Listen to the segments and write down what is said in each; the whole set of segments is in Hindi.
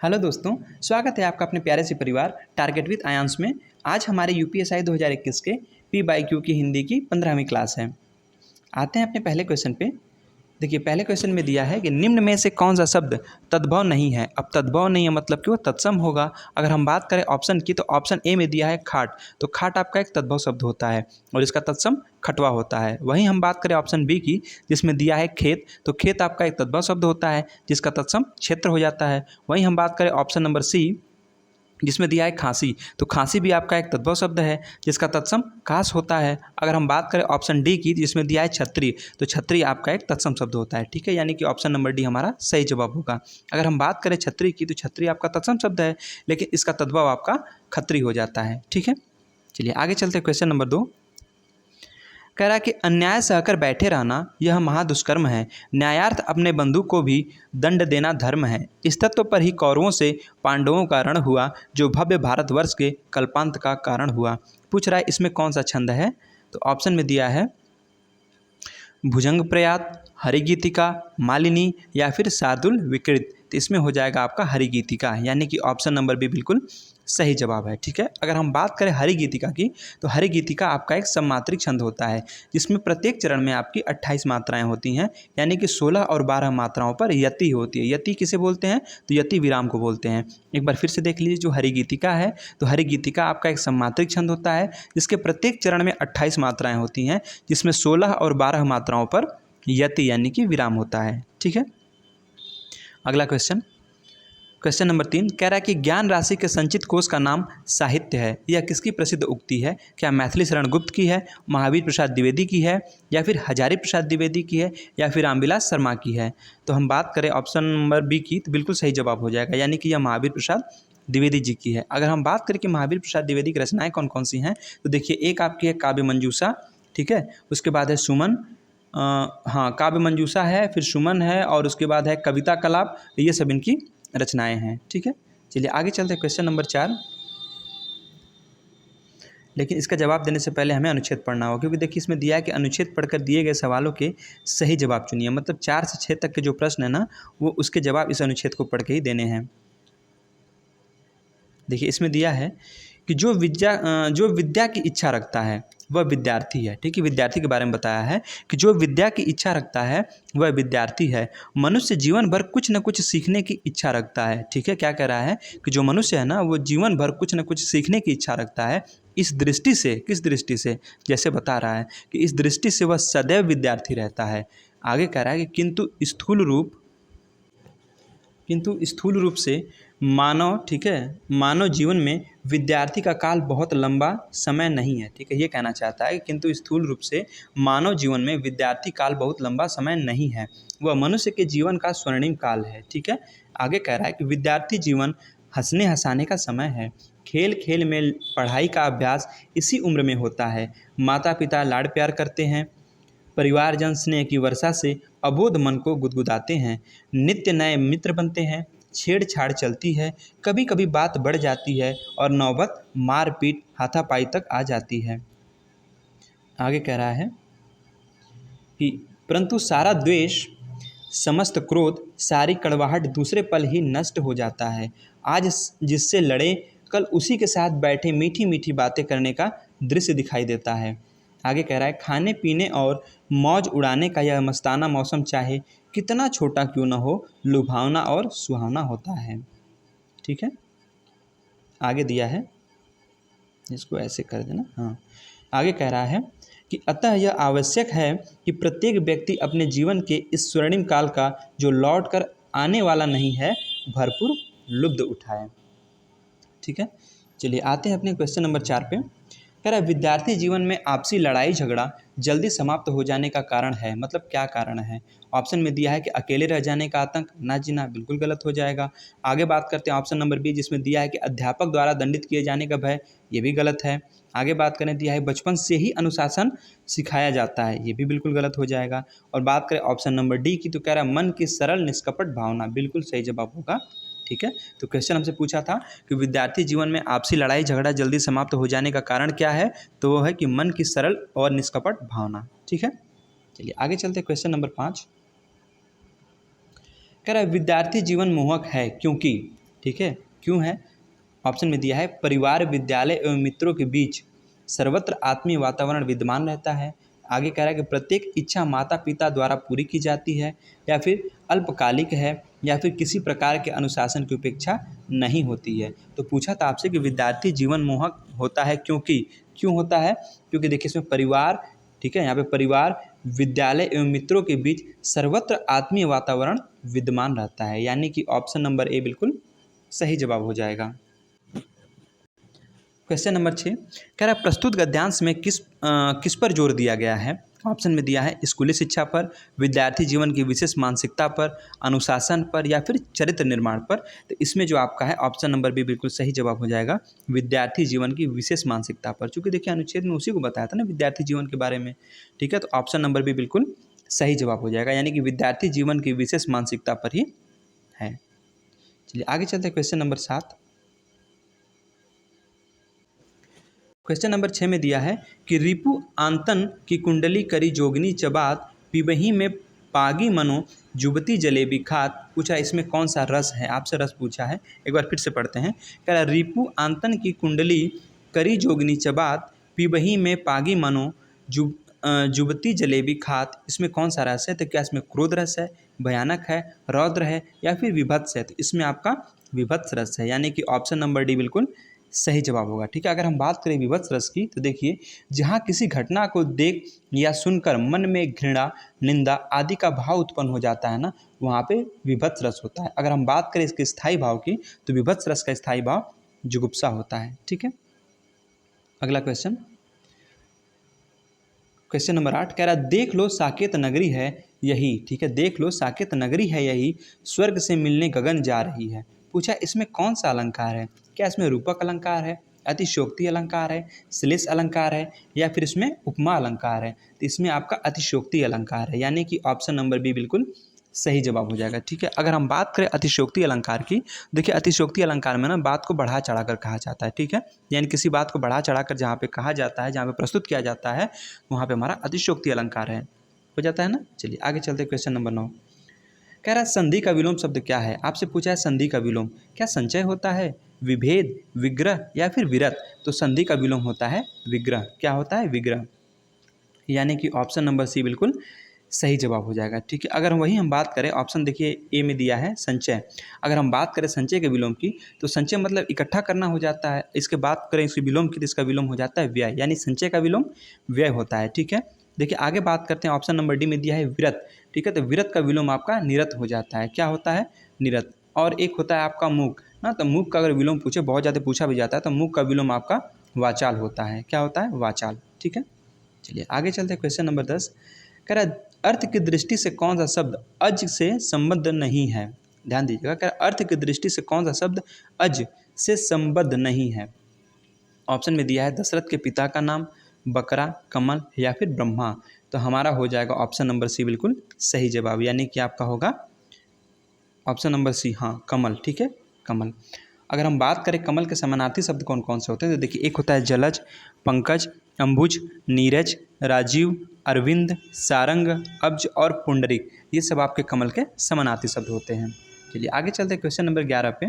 हेलो दोस्तों, स्वागत है आपका अपने प्यारे से परिवार टारगेट विद आयांश में। आज हमारे यूपीएसआई 2021 के पी बाई क्यू की हिंदी की 15वीं क्लास है। आते हैं अपने पहले क्वेश्चन पे। देखिए, पहले क्वेश्चन में दिया है कि निम्न में से कौन सा शब्द तद्भव नहीं है। अब तद्भव नहीं है मतलब कि वो तत्सम होगा। अगर हम बात करें ऑप्शन की, तो ऑप्शन ए में दिया है खाट, तो खाट आपका एक तद्भव शब्द होता है और इसका तत्सम खटवा होता है। वहीं हम बात करें ऑप्शन बी की, जिसमें दिया है खेत, तो खेत आपका एक तद्भव शब्द होता है जिसका तत्सम क्षेत्र हो जाता है। वहीं हम बात करें ऑप्शन नंबर सी, जिसमें दिया है खांसी, तो खांसी भी आपका एक तद्भव शब्द है जिसका तत्सम काश होता है। अगर हम बात करें ऑप्शन डी की, जिसमें दिया है छतरी, तो छतरी आपका एक तत्सम शब्द होता है। ठीक है, यानी कि ऑप्शन नंबर डी हमारा सही जवाब होगा। अगर हम बात करें छतरी की, तो छतरी आपका तत्सम शब्द है लेकिन इसका तद्भव आपका खत्री हो जाता है। ठीक है, चलिए आगे चलते हैं। क्वेश्चन नंबर 2 कह रहा है कि अन्याय सहकर बैठे रहना यह महादुष्कर्म है। न्यायार्थ अपने बंधु को भी दंड देना धर्म है। इस तत्व पर ही कौरवों से पांडवों का रण हुआ, जो भव्य भारतवर्ष के कल्पांत का कारण हुआ। पूछ रहा है इसमें कौन सा छंद है, तो ऑप्शन में दिया है भुजंग प्रयात, हरिगीतिका, मालिनी या फिर शार्दुल विकृत। तो इसमें हो जाएगा आपका हरिगीतिका, यानी कि ऑप्शन नंबर बी बिल्कुल सही जवाब है। ठीक है, अगर हम बात करें हरिगीतिका की, तो हरिगीतिका आपका एक सममात्रिक छंद होता है जिसमें प्रत्येक चरण में आपकी 28 मात्राएं होती हैं, यानी कि 16 और 12 मात्राओं पर यति होती है। यति किसे बोलते हैं, तो यति विराम को बोलते हैं। एक बार फिर से देख लीजिए, जो हरिगीतिका है, तो हरिगीतिका आपका एक सममात्रिक छंद होता है जिसके प्रत्येक चरण में 28 मात्राएं होती हैं, जिसमें 16 और 12 मात्राओं पर यति यानी कि विराम होता है। ठीक है, अगला क्वेश्चन, क्वेश्चन नंबर 3 कह रहा है कि ज्ञान राशि के संचित कोश का नाम साहित्य है। यह किसकी प्रसिद्ध उक्ति है? क्या मैथिली शरण गुप्त की है, महावीर प्रसाद द्विवेदी की है, या फिर हजारी प्रसाद द्विवेदी की है, या फिर रामविलास शर्मा की है? तो हम बात करें ऑप्शन नंबर बी की, तो बिल्कुल सही जवाब हो जाएगा, यानी कि यह महावीर प्रसाद द्विवेदी जी की है। अगर हम बात करें कि महावीर प्रसाद द्विवेदी की रचनाएं कौन कौन सी हैं, तो देखिए, एक आपकी है काव्य मंजूषा, ठीक है, उसके बाद है सुमन, हाँ काव्य मंजूषा है, फिर सुमन है, और उसके बाद है कविता कलाप। ये सब इनकी रचनाएं हैं। ठीक है, चलिए आगे चलते हैं। क्वेश्चन नंबर 4, लेकिन इसका जवाब देने से पहले हमें अनुच्छेद पढ़ना होगा, क्योंकि देखिए इसमें दिया है कि अनुच्छेद पढ़कर दिए गए सवालों के सही जवाब चुनिए। मतलब 4 से 6 तक के जो प्रश्न है ना, वो उसके जवाब इस अनुच्छेद को पढ़ के ही देने हैं। देखिए इसमें दिया है कि जो विद्या की इच्छा रखता है वह विद्यार्थी है। ठीक है, विद्यार्थी के बारे में बताया है कि जो विद्या की इच्छा रखता है वह विद्यार्थी है। मनुष्य जीवन भर कुछ न कुछ सीखने की इच्छा रखता है। ठीक है, क्या कह रहा है कि जो मनुष्य है ना, वो जीवन भर कुछ न कुछ सीखने की इच्छा रखता है। इस दृष्टि से, किस दृष्टि से, जैसे बता रहा है कि इस दृष्टि से वह सदैव विद्यार्थी रहता है। आगे कह रहा है कि किंतु स्थूल रूप से मानव, ठीक है, मानव जीवन में विद्यार्थी का काल बहुत लंबा समय नहीं है। ठीक है, ये कहना चाहता है, किंतु स्थूल रूप से मानव जीवन में विद्यार्थी काल बहुत लंबा समय नहीं है, वह मनुष्य के जीवन का स्वर्णिम काल है। ठीक है, आगे कह रहा है कि विद्यार्थी जीवन हंसने हंसाने का समय है। खेल खेल में पढ़ाई का अभ्यास इसी उम्र में होता है। माता पिता लाड़ प्यार करते हैं, परिवारजन स्नेह की वर्षा से अबोध मन को गुदगुदाते हैं। नित्य नए मित्र बनते हैं, छेड़छाड़ चलती है, कभी कभी बात बढ़ जाती है और नौबत मारपीट हाथापाई तक आ जाती है। आगे कह रहा है कि परंतु सारा द्वेष, समस्त क्रोध, सारी कड़वाहट दूसरे पल ही नष्ट हो जाता है। आज जिससे लड़े, कल उसी के साथ बैठे मीठी मीठी बातें करने का दृश्य दिखाई देता है। आगे कह रहा है खाने पीने और मौज उड़ाने का यह मस्ताना मौसम चाहे कितना छोटा क्यों न हो, लुभावना और सुहावना होता है। ठीक है, आगे दिया है, इसको ऐसे कर देना, हाँ। आगे कह रहा है कि अतः यह आवश्यक है कि प्रत्येक व्यक्ति अपने जीवन के इस स्वर्णिम काल का, जो लौट कर आने वाला नहीं है, भरपूर लुत्फ उठाए। ठीक है, चलिए आते हैं अपने क्वेश्चन नंबर 4 पे। कह रहा है विद्यार्थी जीवन में आपसी लड़ाई झगड़ा जल्दी समाप्त हो जाने का कारण है। मतलब क्या कारण है? ऑप्शन में दिया है कि अकेले रह जाने का आतंक, ना जी ना, बिल्कुल गलत हो जाएगा। आगे बात करते हैं ऑप्शन नंबर बी, जिसमें दिया है कि अध्यापक द्वारा दंडित किए जाने का भय, ये भी गलत है। आगे बात करें, दिया है बचपन से ही अनुशासन सिखाया जाता है, ये भी बिल्कुल गलत हो जाएगा। और बात करें ऑप्शन नंबर डी की, तो कह रहा है मन की सरल निष्कपट भावना, बिल्कुल सही जवाब होगा। ठीक है, तो क्वेश्चन हमसे पूछा था कि विद्यार्थी जीवन में आपसी लड़ाई झगड़ा जल्दी समाप्त हो जाने का कारण क्या है, तो वो है कि मन की सरल और निष्कपट भावना। ठीक है, चलिए आगे चलते हैं। क्वेश्चन नंबर 5 कह रहा है विद्यार्थी जीवन मोहक है क्योंकि, ठीक है, क्यों है? ऑप्शन में दिया है परिवार, विद्यालय एवं मित्रों के बीच सर्वत्र आत्मीय वातावरण विद्यमान रहता है। आगे कह रहा है कि प्रत्येक इच्छा माता पिता द्वारा पूरी की जाती है, या फिर अल्पकालिक है, या फिर किसी प्रकार के अनुशासन की उपेक्षा नहीं होती है। तो पूछा था आपसे कि विद्यार्थी जीवन मोहक होता है क्यों होता है? क्योंकि देखिए इसमें परिवार, ठीक है, यहाँ पे परिवार, विद्यालय एवं मित्रों के बीच सर्वत्र आत्मीय वातावरण विद्यमान रहता है, यानी कि ऑप्शन नंबर ए बिल्कुल सही जवाब हो जाएगा। क्वेश्चन नंबर 6 कह रहा है प्रस्तुत गद्यांश में किस पर जोर दिया गया है? ऑप्शन में दिया है स्कूली शिक्षा पर, विद्यार्थी जीवन की विशेष मानसिकता पर, अनुशासन पर, या फिर चरित्र निर्माण पर। तो इसमें जो आपका है ऑप्शन नंबर बी बिल्कुल सही जवाब हो जाएगा, विद्यार्थी जीवन की विशेष मानसिकता पर। चूँकि देखिए अनुच्छेद में उसी को बताया था ना विद्यार्थी जीवन के बारे में, ठीक है। तो ऑप्शन नंबर बी बिल्कुल सही जवाब हो जाएगा, यानी कि विद्यार्थी जीवन की विशेष मानसिकता पर ही है। चलिए आगे चलते हैं क्वेश्चन नंबर 7। क्वेश्चन नंबर 6 में दिया है कि रिपु आंतन की कुंडली करी जोगनी चबात पिबही में पागी मनो जुबती जलेबी खात। पूछा इसमें कौन सा रस है? आपसे रस पूछा है, एक बार फिर से पढ़ते हैं। कह रहा रिपु आंतन की कुंडली करी जोगनी चबात पिबही में पागी मनो जुबती जलेबी खात। इसमें कौन सा रस है? तो क्या इसमें क्रोध रस है, भयानक है, रौद्र है, या फिर विभत्स है? तो इसमें आपका विभत्स रस है, यानी कि ऑप्शन नंबर डी बिल्कुल सही जवाब होगा, ठीक है। अगर हम बात करें विभत्स रस की, तो देखिए जहाँ किसी घटना को देख या सुनकर मन में घृणा, निंदा आदि का भाव उत्पन्न हो जाता है ना, वहाँ पे विभत्स रस होता है। अगर हम बात करें इसके स्थायी भाव की, तो विभत्स रस का स्थायी भाव जुगुप्सा होता है, ठीक है। अगला क्वेश्चन, क्वेश्चन नंबर 8 कह रहा देख लो साकेत नगरी है यही, ठीक है, देख लो साकेत नगरी है यही, स्वर्ग से मिलने गगन जा रही है। पूछा इसमें कौन सा अलंकार है? क्या इसमें रूपक अलंकार है, अतिशोक्ति अलंकार है, श्लेष अलंकार है, या फिर इसमें उपमा अलंकार है? तो इसमें आपका अतिशोक्ति अलंकार है, यानी कि ऑप्शन नंबर बी बिल्कुल सही जवाब हो जाएगा, ठीक है। अगर हम बात करें अतिशोक्ति अलंकार की, देखिए अतिशोक्ति अलंकार में ना बात को बढ़ा चढ़ा कर कहा जाता है, ठीक है। यानी किसी बात को बढ़ा चढ़ा कर जहाँ पे कहा जाता है, जहाँ पे प्रस्तुत किया जाता है, वहाँ पे हमारा अतिशोक्ति अलंकार है, हो जाता है ना। चलिए आगे चलते हैं क्वेश्चन नंबर 9। कह रहा है संधि का विलोम शब्द क्या है? आपसे पूछा है संधि का विलोम, क्या संचय होता है, विभेद, विग्रह, या फिर विरत? तो संधि का विलोम होता है विग्रह। क्या होता है? विग्रह, यानी कि ऑप्शन नंबर सी बिल्कुल सही जवाब हो जाएगा, ठीक है। अगर वही हम बात करें, ऑप्शन देखिए ए में दिया है संचय। अगर हम बात करें संचय के विलोम की, तो संचय मतलब इकट्ठा करना हो जाता है। इसके बात करें इसके विलोम की, तो इसका विलोम हो जाता है व्यय, यानी संचय का विलोम व्यय होता है, ठीक है। देखिए आगे बात करते हैं, ऑप्शन नंबर डी में दिया है विरत, ठीक है। तो विरत का विलोम आपका निरत हो जाता है। क्या होता है? निरत। और एक होता है आपका मूक ना, तो मूक का अगर विलोम पूछे, बहुत ज़्यादा पूछा भी जाता है, तो मूक का विलोम आपका वाचाल होता है। क्या होता है? वाचाल, ठीक है। चलिए आगे चलते हैं क्वेश्चन नंबर 10। कह रहा है अर्थ की दृष्टि से कौन सा शब्द अज से संबद्ध नहीं है? ध्यान दीजिएगा, कह रहा अर्थ की दृष्टि से कौन सा शब्द अज से संबद्ध नहीं है? ऑप्शन में दिया है दशरथ के पिता का नाम, बकरा, कमल, या फिर ब्रह्मा। तो हमारा हो जाएगा ऑप्शन नंबर सी बिल्कुल सही जवाब, यानी कि आपका होगा ऑप्शन नंबर सी, हाँ कमल, ठीक है, कमल। अगर हम बात करें कमल के समानार्थी शब्द कौन कौन से होते हैं, तो देखिए एक होता है जलज, पंकज, अंबुज, नीरज, राजीव, अरविंद, सारंग, अब्ज और पुंडरिक। ये सब आपके कमल के समानार्थी शब्द होते हैं। चलिए आगे चलते हैं क्वेश्चन नंबर 11 पे।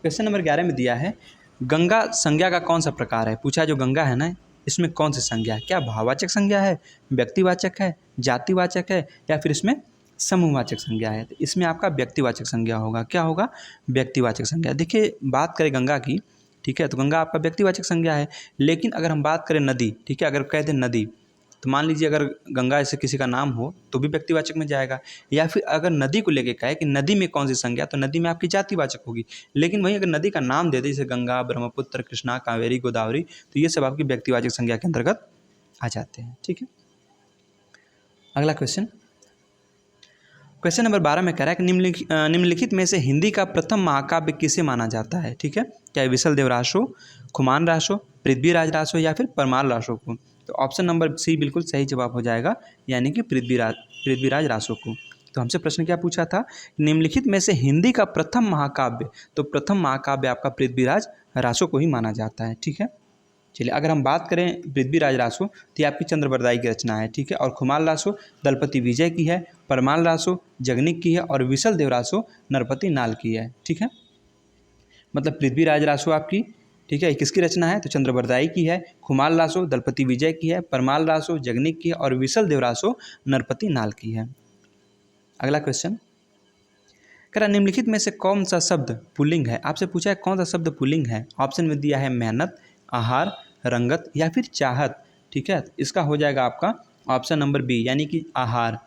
क्वेश्चन नंबर 11 में दिया है गंगा संज्ञा का कौन सा प्रकार है? पूछा जो गंगा है ना, इसमें कौन सी संज्ञा है? क्या भाववाचक संज्ञा है, व्यक्तिवाचक है, जातिवाचक है, या फिर इसमें समूहवाचक संज्ञा है? तो इसमें आपका व्यक्तिवाचक संज्ञा होगा। क्या होगा? व्यक्तिवाचक संज्ञा। देखिए बात करें गंगा की, ठीक है, तो गंगा आपका व्यक्तिवाचक संज्ञा है। लेकिन अगर हम बात करें नदी, ठीक है, अगर कह दें नदी, तो मान लीजिए अगर गंगा ऐसे किसी का नाम हो तो भी व्यक्तिवाचक में जाएगा। या फिर अगर नदी को लेके कहे कि नदी में कौन सी संज्ञा, तो नदी में आपकी जातिवाचक होगी। लेकिन वहीं अगर नदी का नाम दे दे, जैसे गंगा, ब्रह्मपुत्र, कृष्णा, कावेरी, गोदावरी, तो ये सब आपकी व्यक्तिवाचक संज्ञा के अंतर्गत आ जाते हैं, ठीक है। अगला क्वेश्चन, क्वेश्चन नंबर 12 में कह रहा है कि निम्नलिखित में से हिंदी का प्रथम महाकाव्य किसे माना जाता है? ठीक है, क्या विशल देव रासो, खुमान रासो, पृथ्वीराज रासो, या फिर परमार रासो को? तो ऑप्शन नंबर सी बिल्कुल सही जवाब हो जाएगा, यानी कि पृथ्वीराज रासो को। तो हमसे प्रश्न क्या पूछा था? निम्नलिखित में से हिंदी का प्रथम महाकाव्य, तो प्रथम महाकाव्य आपका पृथ्वीराज रासो को ही माना जाता है, ठीक है। चलिए अगर हम बात करें पृथ्वीराज रासो, तो ये आपकी चंद्रबरदाई की रचना है, ठीक है। और खुमार रासो दलपति विजय की है। परमाल रासो जगनिक की है और विसल देव रासो नरपति नाल की है। ठीक है, मतलब पृथ्वीराज रासो आपकी, ठीक है, किसकी रचना है, तो चंद्रबरदाई की है। खुमाल रासो दलपति विजय की है। परमाल रासो जगनिक की है और विसल देव रासो नरपति नाल की है। अगला क्वेश्चन कह रहा निम्नलिखित में से कौन सा शब्द पुल्लिंग है। आपसे पूछा है कौन सा शब्द पुल्लिंग है। ऑप्शन में दिया है मेहनत, आहार, रंगत या फिर चाहत। ठीक है, इसका हो जाएगा आपका ऑप्शन नंबर बी यानी कि आहार,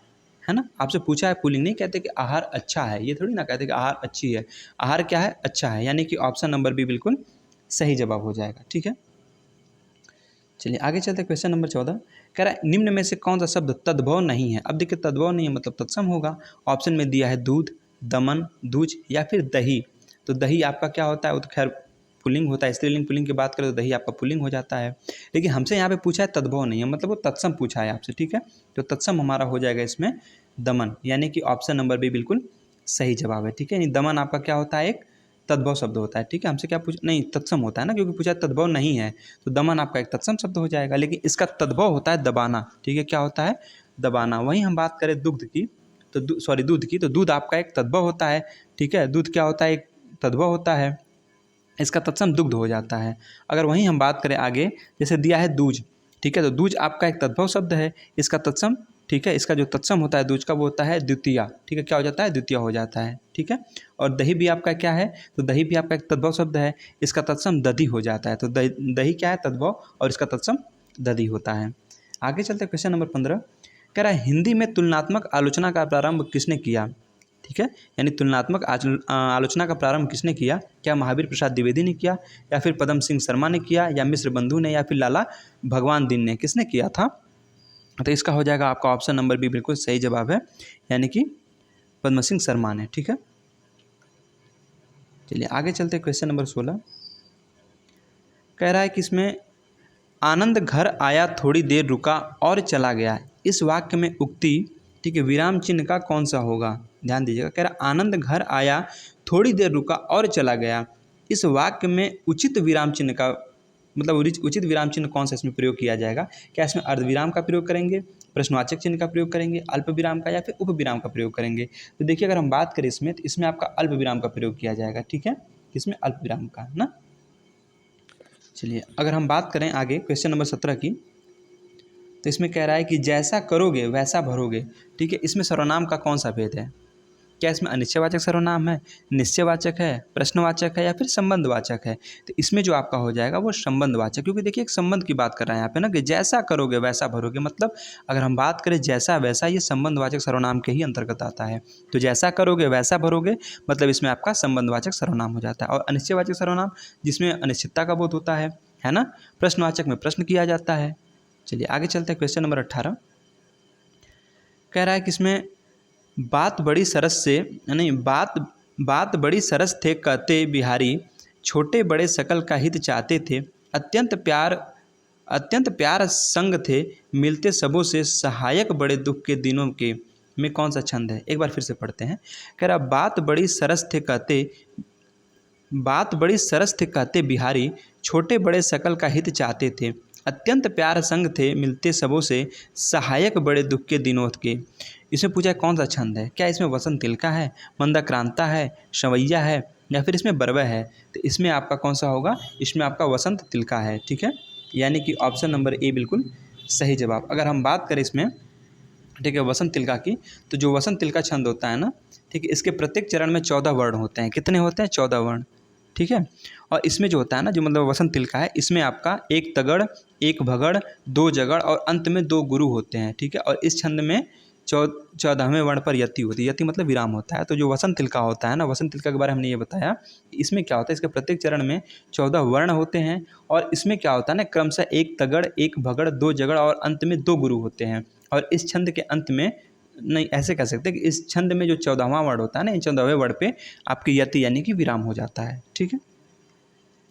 है ना। आपसे पूछा है पुल्लिंग, नहीं कहते कि आहार अच्छा है, ये थोड़ी ना कहते कि आहार अच्छी है। आहार क्या है, अच्छा है, यानी कि ऑप्शन नंबर बी बिल्कुल सही जवाब हो जाएगा। ठीक है, चलिए आगे चलते हैं। क्वेश्चन नंबर 14 कह रहा है निम्न में से कौन सा शब्द तद्भव नहीं है। अब देखिए तद्भव नहीं है मतलब तत्सम होगा। ऑप्शन में दिया है दूध, दमन, दूज या फिर दही। तो दही आपका क्या होता है, वो तो खैर पुल्लिंग होता है, स्त्रीलिंग पुल्लिंग की बात करें तो दही आपका पुल्लिंग हो जाता है। लेकिन हमसे यहाँ पे पूछा है तद्भव नहीं है, मतलब वो तत्सम पूछा है आपसे। ठीक है, तो तत्सम हमारा हो जाएगा इसमें दमन, यानी कि ऑप्शन नंबर बी बिल्कुल सही जवाब है। ठीक है, यानी दमन आपका क्या होता है, एक तद्भव शब्द होता है। ठीक है, हमसे क्या पूछ, नहीं तत्सम होता है ना, क्योंकि पूछा तद्भव नहीं है, तो दमन आपका एक तत्सम शब्द हो जाएगा। लेकिन इसका तद्भव होता है दबाना। ठीक है, क्या होता है, दबाना। वहीं हम बात करें दुग्ध की, तो दूध की, तो दूध आपका एक तद्भव होता है। ठीक है, दूध क्या होता है, एक तद्भव होता है, इसका तत्सम दुग्ध हो जाता है। अगर वहीं हम बात करें आगे, जैसे दिया है दूज। ठीक है, तो दूज आपका एक तद्भव शब्द है, इसका तत्सम, ठीक है, इसका जो तत्सम होता है दूज का वो होता है द्वितीया। ठीक है, क्या हो जाता है, द्वितीय हो जाता है। ठीक है, और दही भी आपका क्या है, तो दही भी आपका एक तद्भव शब्द है, इसका तत्सम दधि हो जाता है। तो दही क्या है, तद्भव, और इसका तत्सम दधि होता है। आगे चलते हैं। क्वेश्चन नंबर 15 कह रहा है हिंदी में तुलनात्मक आलोचना का प्रारंभ किसने किया। ठीक है, यानी तुलनात्मक आलोचना का प्रारंभ किसने किया। क्या महावीर प्रसाद द्विवेदी ने किया, या फिर पदम सिंह शर्मा ने किया, या मिश्र बंधु ने, या फिर लाला भगवान दीन ने, किसने किया था। तो इसका हो जाएगा आपका ऑप्शन नंबर बी बिल्कुल सही जवाब है, यानी कि पद्म सिंह शर्मा ने। ठीक है, चलिए आगे चलते। क्वेश्चन नंबर 16 कह रहा है कि इसमें आनंद घर आया थोड़ी देर रुका और चला गया, इस वाक्य में उक्ति, ठीक है, विराम चिन्ह का कौन सा होगा। ध्यान दीजिएगा, कह रहा आनंद घर आया थोड़ी देर रुका और चला गया, इस वाक्य में उचित विराम चिन्ह का मतलब उचित विराम चिन्ह कौन सा इसमें प्रयोग किया जाएगा। क्या इसमें अर्धविराम का प्रयोग करेंगे, प्रश्नवाचक चिन्ह का प्रयोग करेंगे, अल्प विराम का, या फिर उप विराम का प्रयोग करेंगे। तो देखिए अगर हम बात करें इसमें, तो इसमें आपका अल्प विराम का प्रयोग किया जाएगा। ठीक है, इसमें अल्प विराम का ना। चलिए अगर हम बात करें आगे क्वेश्चन नंबर 17 की, तो इसमें कह रहा है कि जैसा करोगे वैसा भरोगे। ठीक है, इसमें सर्वनाम का कौन सा भेद है। क्या इसमें अनिश्चयवाचक सर्वनाम है, निश्चयवाचक है, प्रश्नवाचक है, या फिर संबंधवाचक है। तो इसमें जो आपका हो जाएगा वो संबंधवाचक, क्योंकि देखिए एक संबंध की बात कर रहे हैं यहाँ पे ना, कि जैसा करोगे वैसा भरोगे। मतलब अगर हम बात करें जैसा वैसा, ये संबंधवाचक सर्वनाम के ही अंतर्गत आता है। तो जैसा करोगे वैसा भरोगे, मतलब इसमें आपका संबंधवाचक सर्वनाम हो जाता है। और अनिश्चयवाचक सर्वनाम जिसमें अनिश्चितता का बोध होता है ना। प्रश्नवाचक में प्रश्न किया जाता है। चलिए आगे चलते हैं। क्वेश्चन नंबर 18 कह रहा है कि इसमें बात बड़ी सरस से नहीं, बात बड़ी सरस थे कहते बिहारी, छोटे बड़े सकल का हित चाहते थे, अत्यंत प्यार संग थे, मिलते सबों से सहायक बड़े दुख के दिनों के, में कौन सा छंद है। एक बार फिर से पढ़ते हैं। कह रहा बात बड़ी सरस थे कहते बिहारी, छोटे बड़े सकल का हित चाहते थे, अत्यंत प्यार संग थे, मिलते सबों से सहायक बड़े दुख के दिनों के। इसमें पूछा है कौन सा छंद है। क्या इसमें वसंत तिलका है, मंदाक्रांता है, शवैया है, या फिर इसमें बरवा है। तो इसमें आपका कौन सा होगा, इसमें आपका वसंत तिलका है। ठीक है, यानी कि ऑप्शन नंबर ए बिल्कुल सही जवाब। अगर हम बात करें इसमें, ठीक है, वसंत तिलका की, तो जो वसंत तिलका छंद होता है ना, ठीक है, इसके प्रत्येक चरण में 14 वर्ण होते हैं। कितने होते हैं, 14 वर्ण। ठीक है, और इसमें जो होता है ना, जो मतलब वसंत तिलका है, इसमें आपका एक तगड़, एक भगड़, दो जगड़ और अंत में दो गुरु होते हैं। ठीक है, और इस छंद में 14वें वर्ण पर यति होती है। यति मतलब विराम होता है। तो जो वसंत तिलका होता है ना, वसंत तिलका के बारे में हमने ये बताया, इसमें क्या होता है, इसके प्रत्येक चरण में 14 वर्ण होते हैं, और इसमें क्या होता है ना, क्रमशः एक तगड़, एक भगड़, दो जगड़ और अंत में दो गुरु होते हैं। और इस छंद के अंत में, नहीं ऐसे कह सकते हैं कि इस छंद में जो 14वां वर्ण होता है ना, इन 14वें वर्ण पे आपकी यति यानी कि विराम हो जाता है। ठीक है,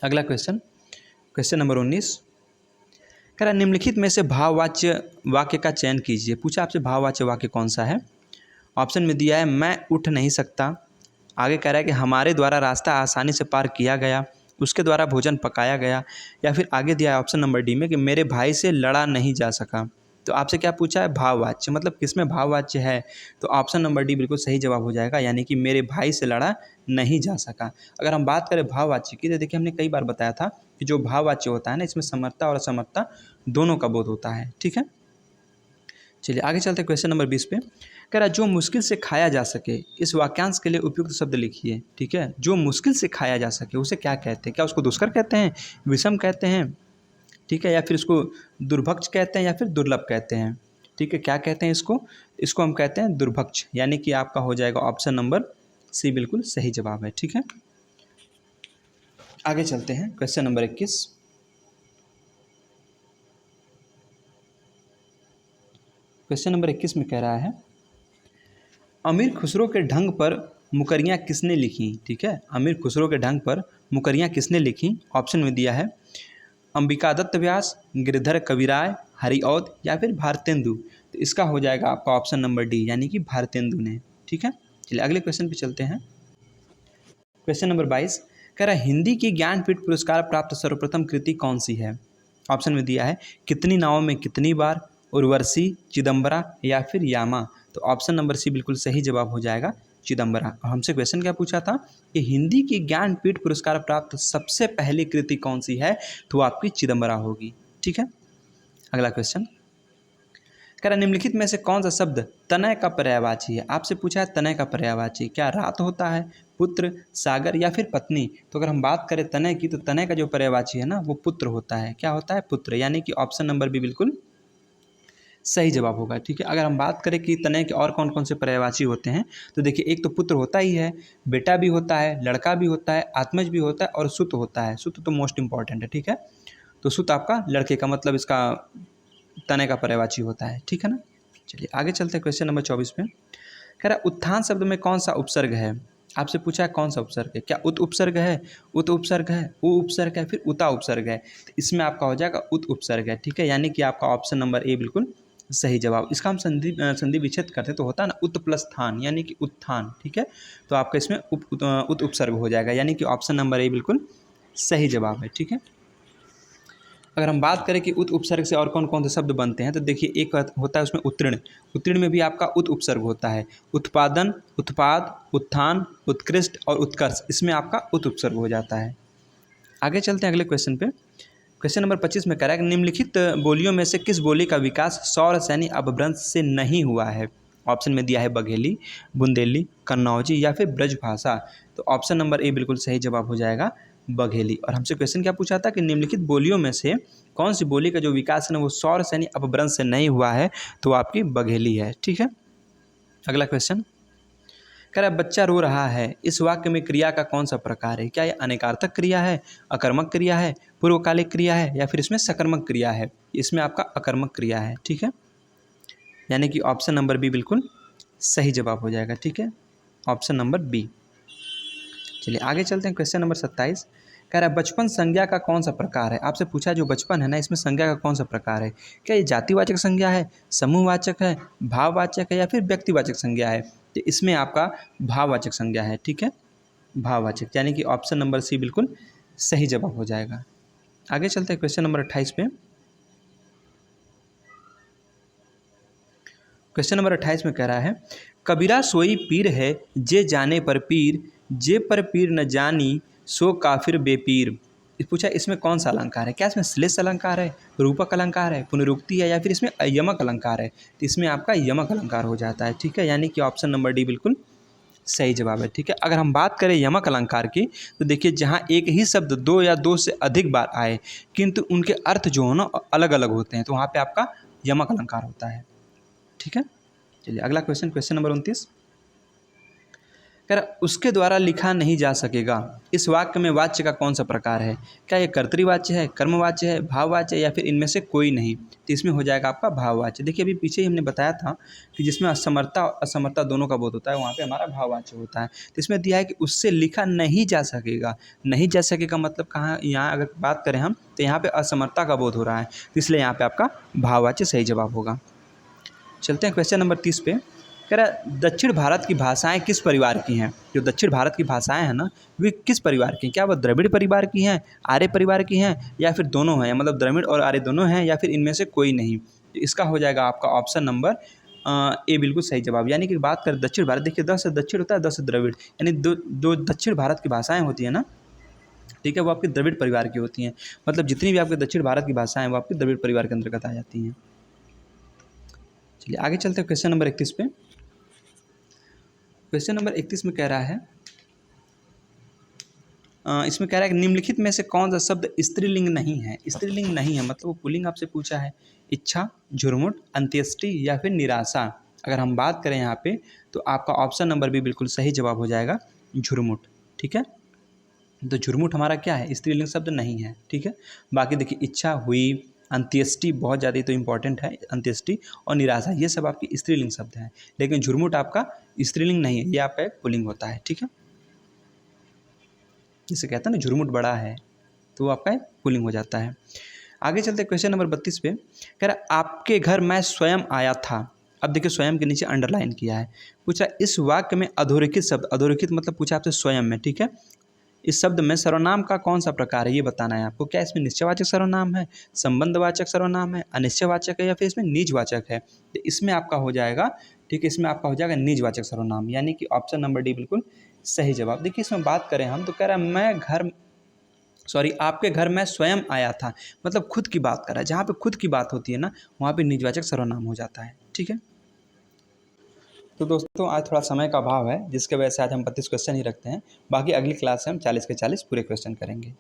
अगला क्वेश्चन, क्वेश्चन नंबर 19 कह रहा निम्नलिखित में से भाववाच्य वाक्य का चयन कीजिए। पूछा आपसे भाववाच्य वाक्य कौन सा है। ऑप्शन में दिया है मैं उठ नहीं सकता, आगे कह रहा है कि हमारे द्वारा रास्ता आसानी से पार किया गया, उसके द्वारा भोजन पकाया गया, या फिर आगे दिया है ऑप्शन नंबर डी में कि मेरे भाई से लड़ा नहीं जा सका। तो आपसे क्या पूछा है, भाववाच्य, मतलब किसमें भाववाच्य है, तो ऑप्शन नंबर डी बिल्कुल सही जवाब हो जाएगा, यानी कि मेरे भाई से लड़ा नहीं जा सका। अगर हम बात करें भाववाच्य की, तो देखिए हमने कई बार बताया था कि जो भाववाच्य होता है ना, इसमें समर्था और असमर्था दोनों का बोध होता है। ठीक है, चलिए आगे चलते हैं क्वेश्चन नंबर 20 पे। कह रहा जो मुश्किल से खाया जा सके, इस वाक्यांश के लिए उपयुक्त शब्द लिखिए। ठीक है, जो मुश्किल से खाया जा सके उसे क्या कहते हैं, क्या उसको दुष्कर कहते हैं, विषम कहते हैं, ठीक है, या फिर इसको दुर्भक्ष कहते हैं, या फिर दुर्लभ कहते हैं। ठीक है, क्या कहते हैं इसको, इसको हम कहते हैं दुर्भक्ष, यानी कि आपका हो जाएगा ऑप्शन नंबर सी बिल्कुल सही जवाब है। ठीक है, आगे चलते हैं क्वेश्चन नंबर 21। क्वेश्चन नंबर 21 में कह रहा है अमीर खुसरो के ढंग पर मुकरियाँ किसने लिखी। ठीक है, अमीर खुसरो के ढंग पर मुकरियाँ किसने लिखी, ऑप्शन में दिया है अंबिकादत्त व्यास, गिरधर कविराय, हरिऔध या फिर भारतेंदु। तो इसका हो जाएगा आपका ऑप्शन नंबर डी, यानी कि भारतेंदु ने। ठीक है, चलिए अगले क्वेश्चन पे चलते हैं। क्वेश्चन नंबर 22 कह रहा है हिंदी की ज्ञानपीठ पुरस्कार प्राप्त सर्वप्रथम कृति कौन सी है। ऑप्शन में दिया है कितनी नावों में कितनी बार, उर्वशी, चिदम्बरा या फिर यामा। तो ऑप्शन नंबर सी बिल्कुल सही जवाब हो जाएगा, चिदम्बरा। और हमसे क्वेश्चन क्या पूछा था कि हिंदी की ज्ञानपीठ पुरस्कार प्राप्त सबसे पहली कृति कौन सी है, तो आपकी चिदम्बरा होगी। ठीक है, अगला क्वेश्चन कह रहा निम्नलिखित में से कौन सा शब्द तनय का पर्यायवाची है। आपसे पूछा है तनय का पर्यायवाची क्या रात होता है, पुत्र, सागर या फिर पत्नी। तो अगर हम बात करें तनय की, तो तनय का जो पर्यायवाची है ना वो पुत्र होता है। क्या होता है, पुत्र, यानी कि ऑप्शन नंबर बी बिल्कुल सही जवाब होगा। ठीक है, अगर हम बात करें कि तनय के और कौन कौन से पर्यायवाची होते हैं, तो देखिए एक तो पुत्र होता ही है, बेटा भी होता है, लड़का भी होता है, आत्मज भी होता है और सुत होता है। सुत तो मोस्ट इंपॉर्टेंट है। ठीक है, तो सुत आपका लड़के का मतलब इसका तनय का पर्यायवाची होता है। ठीक है ना, चलिए आगे चलते हैं क्वेश्चन नंबर 24 पे। कह रहा उत्थान शब्द में कौन सा उपसर्ग है। आपसे पूछा है कौन सा उपसर्ग है, क्या उत उपसर्ग है, उत उपसर्ग है, उ उपसर्ग है, फिर उता उपसर्ग है। तो इसमें आपका हो जाएगा उत उपसर्ग है। ठीक है, यानी कि आपका ऑप्शन नंबर ए बिल्कुल सही जवाब। इसका हम संधि विच्छेद करते तो होता है ना उत प्लस थान, यानी कि उत्थान। ठीक है, तो आपका इसमें उत उपसर्ग हो जाएगा, यानी कि ऑप्शन नंबर ए बिल्कुल सही जवाब है। ठीक है, अगर हम बात करें कि उत उपसर्ग से और कौन कौन से शब्द बनते हैं, तो देखिए एक होता है उसमें उत्तीर्ण। उत्तीर्ण में भी आपका उत उपसर्ग होता है। उत्पादन, उत्पाद, उत्थान, उत्कृष्ट और उत्कर्ष, इसमें आपका उत उपसर्ग हो जाता है। आगे चलते हैं अगले क्वेश्चन पे। क्वेश्चन नंबर 25 में कह रहा है कि निम्नलिखित बोलियों में से किस बोली का विकास सौर सैनी अपभ्रंश से नहीं हुआ है। ऑप्शन में दिया है बघेली, बुंदेली, कन्नौजी या फिर ब्रजभाषा। तो ऑप्शन नंबर ए बिल्कुल सही जवाब हो जाएगा, बघेली। और हमसे क्वेश्चन क्या पूछा था कि निम्नलिखित बोलियों में से कौन सी बोली का जो विकास है ना वो सौर सैनी अपभ्रंश से नहीं हुआ है, तो आपकी बघेली है। ठीक है, अगला क्वेश्चन कह रहा है बच्चा रो रहा है, इस वाक्य में क्रिया का कौन सा प्रकार है। क्या ये अनेकार्थक क्रिया है, अकर्मक क्रिया है, पूर्वकालिक क्रिया है या फिर इसमें सकर्मक क्रिया है। इसमें आपका अकर्मक क्रिया है। ठीक है, यानी कि ऑप्शन नंबर बी बिल्कुल सही जवाब हो जाएगा। ठीक है, ऑप्शन नंबर बी। चलिए आगे चलते हैं क्वेश्चन नंबर 27। कह रहा है बचपन संज्ञा का कौन सा प्रकार है। आपसे पूछा है जो बचपन है ना इसमें संज्ञा का कौन सा प्रकार है। क्या ये जातिवाचक संज्ञा है, समूहवाचक है, भाववाचक है या फिर व्यक्तिवाचक संज्ञा है। तो इसमें आपका भाववाचक संज्ञा है। ठीक है, भाववाचक, यानी कि ऑप्शन नंबर सी बिल्कुल सही जवाब हो जाएगा। आगे चलते हैं क्वेश्चन नंबर 28 पे। क्वेश्चन नंबर 28 में कह रहा है कबीरा सोई पीर है, जे जाने पर पीर, जे पर पीर न जानी सो काफिर बेपीर। पूछा इसमें कौन सा अलंकार है। क्या इसमें श्लेष अलंकार है, रूपक अलंकार है, पुनरुक्ति है या फिर इसमें यमक अलंकार है। तो इसमें आपका यमक अलंकार हो जाता है। ठीक है, यानी कि ऑप्शन नंबर डी बिल्कुल सही जवाब है। ठीक है, अगर हम बात करें यमक अलंकार की, तो देखिए जहाँ एक ही शब्द दो या दो से अधिक बार आए किंतु उनके अर्थ जो है ना अलग अलग होते हैं, तो वहाँ पे आपका यमक अलंकार होता है। ठीक है, चलिए अगला क्वेश्चन, क्वेश्चन नंबर 29। कह रहा उसके द्वारा लिखा नहीं जा सकेगा, इस वाक्य में वाच्य का कौन सा प्रकार है। क्या ये कर्तृवाच्य है, कर्मवाच्य है, भाववाच्य या फिर इनमें से कोई नहीं। तो इसमें हो जाएगा आपका भाववाच्य। देखिए अभी पीछे ही हमने बताया था कि जिसमें असमर्था और असमर्था दोनों का बोध होता है वहाँ पे हमारा भाववाच्य होता है। तो इसमें दिया है कि उससे लिखा नहीं जा सकेगा। नहीं जा सकेगा मतलब कहाँ, यहाँ अगर बात करें हम तो यहाँ पर असमर्था का बोध हो रहा है, तो इसलिए यहाँ पर आपका भाववाच्य सही जवाब होगा। चलते हैं क्वेश्चन नंबर 30 पे। कह रहा दक्षिण भारत की भाषाएं किस परिवार की हैं। जो दक्षिण भारत की भाषाएं हैं ना वे किस परिवार की हैं। क्या वह द्रविड़ परिवार की हैं, आर्य परिवार की हैं या फिर दोनों हैं, मतलब द्रविड़ और आर्य दोनों हैं या फिर इनमें से कोई नहीं। इसका हो जाएगा आपका ऑप्शन नंबर ए बिल्कुल सही जवाब। यानी कि बात करें दक्षिण भारत, देखिए द से दक्षिण होता है, द से द्रविड़, यानी दो दक्षिण भारत की भाषाएं होती हैं ना, ठीक है, वो आपके द्रविड़ परिवार की होती हैं। मतलब जितनी भी आपके दक्षिण भारत की भाषाएं वो आपके द्रविड़ परिवार के अंतर्गत आ जाती हैं। चलिए आगे चलते हैं क्वेश्चन नंबर 31 पे। क्वेश्चन नंबर 31 में कह रहा है, इसमें कह रहा है कि निम्नलिखित में से कौन सा शब्द स्त्रीलिंग नहीं है। स्त्रीलिंग नहीं है मतलब वो पुल्लिंग आपसे पूछा है। इच्छा, झुरमुट, अंत्येष्टि या फिर निराशा। अगर हम बात करें यहाँ पे तो आपका ऑप्शन नंबर भी बिल्कुल सही जवाब हो जाएगा, झुरमुट। ठीक है, तो झुरमुट हमारा क्या है, स्त्रीलिंग शब्द नहीं है। ठीक है, बाकी देखिए इच्छा हुई, अंत्येष्टि बहुत ज़्यादा तो इंपॉर्टेंट है, अंत्येष्टि और निराशा ये सब आपके स्त्रीलिंग शब्द हैं, लेकिन झुरमुट आपका स्त्रीलिंग नहीं है, ये आपका एक पुल्लिंग होता है। ठीक है, जिसे कहते हैं ना झुरमुट बड़ा है, तो वो आपका पुल्लिंग हो जाता है। आगे चलते क्वेश्चन नंबर 32 पे, कह रहा आपके घर मैं स्वयं आया था। अब देखिए स्वयं के नीचे अंडरलाइन किया है, पूछा इस वाक्य में अधोरेखित शब्द, अधोरेखित मतलब पूछा आपसे स्वयं में, ठीक है, इस शब्द में सर्वनाम का कौन सा प्रकार है ये बताना है आपको। क्या इसमें निश्चयवाचक सर्वनाम है, संबंधवाचक सर्वनाम है, अनिश्चयवाचक है या फिर इसमें निजवाचक है। तो इसमें आपका हो जाएगा, ठीक है, इसमें आपका हो जाएगा निजवाचक सर्वनाम, यानी कि ऑप्शन नंबर डी बिल्कुल सही जवाब। देखिए इसमें बात करें हम तो कह रहा है मैं घर, सॉरी आपके घर में स्वयं आया था, मतलब खुद की बात कर रहा है। जहाँ पे खुद की बात होती है ना वहाँ पे निजवाचक सर्वनाम हो जाता है। ठीक है, तो दोस्तों आज थोड़ा समय का अभाव है जिसके वजह से आज हम 32 क्वेश्चन ही रखते हैं, बाकी अगली क्लास से हम 40 के 40 पूरे क्वेश्चन करेंगे।